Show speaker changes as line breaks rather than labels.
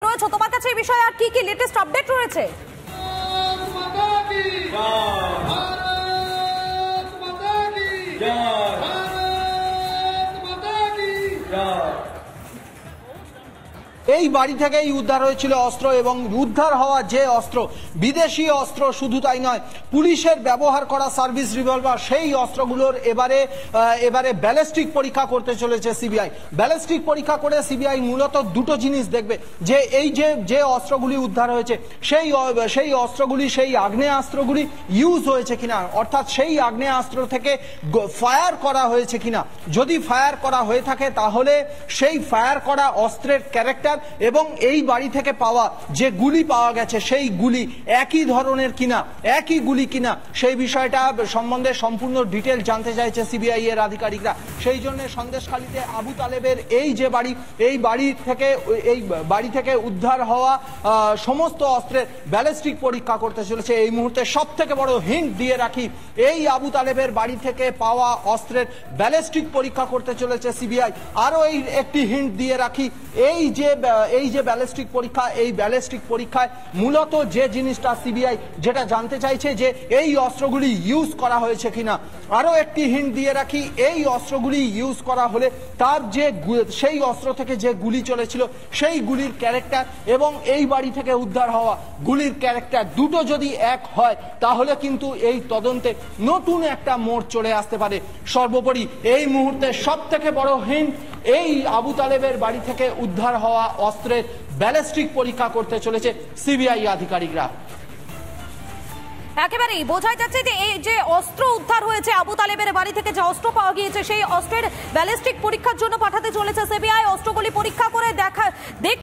রয়েছে তোমার কাছে এই বিষয়ে আর কি কি লেটেস্ট আপডেট রয়েছে?
এই বাড়ি থেকেই উদ্ধার হয়েছিল অস্ত্র এবং উদ্ধার হওয়া যে অস্ত্র বিদেশি অস্ত্র, শুধু তাই নয়, পুলিশের ব্যবহার করা সার্ভিস রিভলভার, সেই অস্ত্রগুলোর এবারে ব্যালিস্টিক পরীক্ষা করতে চলেছে সিবিআই। ব্যালিস্টিক পরীক্ষা করে সিবিআই মূলত দুটো জিনিস দেখবে, যে এই যে অস্ত্রগুলি উদ্ধার হয়েছে সেই অস্ত্রগুলি, সেই আগ্নেয়াস্ত্রগুলি ইউজ হয়েছে কিনা, অর্থাৎ সেই আগ্নেয়াস্ত্র থেকে ফায়ার করা হয়েছে কিনা। যদি ফায়ার করা হয়ে থাকে তাহলে সেই ফায়ার করা অস্ত্রের ক্যারেক্টার এবং এই বাড়ি থেকে পাওয়া যে গুলি পাওয়া গেছে সেই গুলি একই ধরনের কিনা, একই গুলি কিনা, সেই বিষয়টা সম্বন্ধে সম্পূর্ণ ডিটেল জানতে চাইছে সিবিআই এর আধিকারিকরা। সেই জন্য সন্দেশখালীতে আবু তালেবের এই যে বাড়ি, এই বাড়ি থেকে উদ্ধার হওয়া সমস্ত অস্ত্রের ব্যালিস্টিক পরীক্ষা করতে চলেছে। এই মুহূর্তে সব থেকে বড় হিন্ট দিয়ে রাখি, এই আবু তালেবের বাড়ি থেকে পাওয়া অস্ত্রের ব্যালিস্টিক পরীক্ষা করতে চলেছে সিবিআই। আরো এই একটি হিন্ট দিয়ে রাখি, এই যে ব্যালিস্টিক পরীক্ষা, এই ব্যালিস্টিক পরীক্ষায় মূলত যে জিনিসটা সিবিআই যেটা জানতে চাইছে, যে এই অস্ত্রগুলি ইউজ করা হয়েছে কিনা। আরো একটি হিন্ট দিয়ে রাখি, এই অস্ত্রগুলি ইউজ করা হলে তার সেই অস্ত্র থেকে যে গুলি চলেছিল সেই গুলির ক্যারেক্টার এবং এই বাড়ি থেকে উদ্ধার হওয়া গুলির ক্যারেক্টার দুটো যদি এক হয় তাহলে কিন্তু এই তদন্তে নতুন একটা মোড় চলে আসতে পারে। সর্বোপরি এই মুহূর্তে সব থেকে বড় হিন্ট, এই আবু তালেবের বাড়ি থেকে উদ্ধার হওয়া অস্ত্রের ব্যালিস্টিক পরীক্ষা করতে চলেছে সিবিআই আধিকারিকরা।
একেবারেই বোঝাই যাচ্ছে যে এই যে অস্ত্র উদ্ধার হয়েছে আবু তালেবের বাড়ি থেকে, যে অস্ত্র পাওয়া গিয়েছে সেই অস্ত্রের ব্যালিস্টিক পরীক্ষার জন্য পাঠাতে চলেছে সিবিআই। অস্ত্রগুলি পরীক্ষা করে